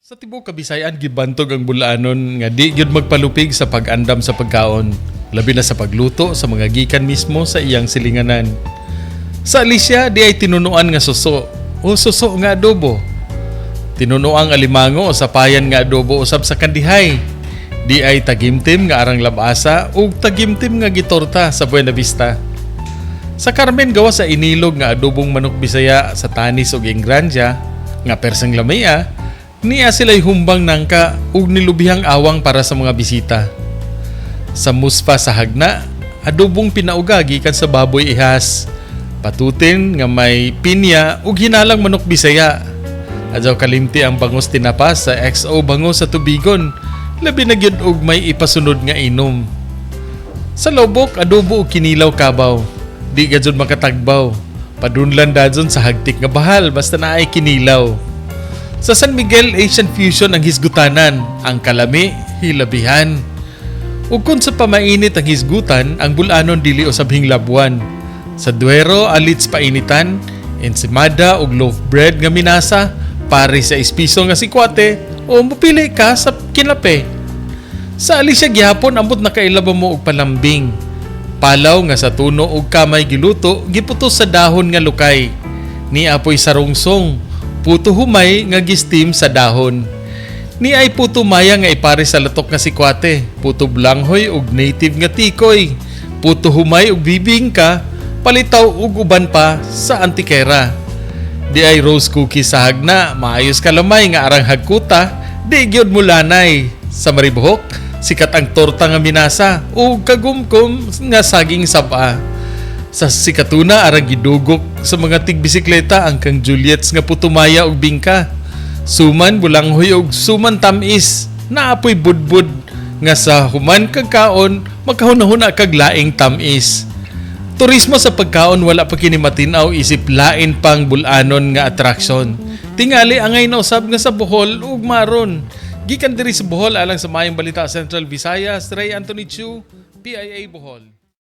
Sa tibuok Kabisayan gibantog ang bulanon nga di gyud magpalupig sa pag-andam sa pagkaon, labi na sa pagluto sa mga gikan mismo sa iyang silinganan. Sa Alicia di ay tinunuan nga suso o suso nga adobo. Tinunuang alimango o sapayan nga adobo usab sa kandihay. Di ay tagimtim nga arang labasa o tagimtim nga gitorta sa Buena Vista. Sa Carmen gawa sa inilog nga adobong manok Bisaya sa tanis ug ingrandia nga perseng lamaya, niya sila'y humbang nangka ug nilubihang awang para sa mga bisita. Sa muspa sa hagna, adobong pinauga gikan sa baboy ihas, patutin nga may pinya ug hinalang manok Bisaya. Adyaw kalimti ang bangos tinapa sa XO bangos sa tubigon, labi na gyud og may ipasunod nga inom. Sa lobok, adobo ug kinilaw kabaw, di gadzud makatagbaw. Padunlan dadyon sa hagtik nga bahal basta naay kinilaw. Sa San Miguel Asian Fusion ang hisgutanan, ang kalami, hilabihan. Ug kung sa pamainit ang hisgutan, ang bulanon dili usab hinglabuan. Sa Duero, alits painitan, ensimada ug loaf bread nga minasa, pare sa espiso nga sikwate, o mupili ka sa kinape. Sa Alicia gihapon ambot nakailaba mo og palambing. Palaw nga sa tuno ug kamay giluto, giputos sa dahon nga lukay. Ni apoy sarungsong, puto humay nga gistim sa dahon. Ni ay puto maya nga ipare sa latok nga sikwate, puto blanghoy ug native nga tikoy, puto humay ug bibingka, palitaw ug uban pa sa antikera. Di ay rose cookies sa hagna, maayos kalamay nga arang hagkuta, di gyud mulanay. Sa Maribohok, sikat ang torta nga minasa ug kagumkom nga saging saba. Sa Sikatuna arang gidugok sa mga tigbisikleta ang kang Juliet's nga putumaya og bingka. Suman bulanghoy og suman tamis, naapoy budbud nga sa human kag kaon magkahuna-huna kag laing tamis. Turismo sa pagkaon wala pa kini matinaw isip lain pang bulanon nga atraksyon. Tingali angay na usab nga sa Bohol ug maron. Gikan diri sa Bohol alang sa Mayong Balita Central Visayas, Ray Anthony Chu, PIA Bohol.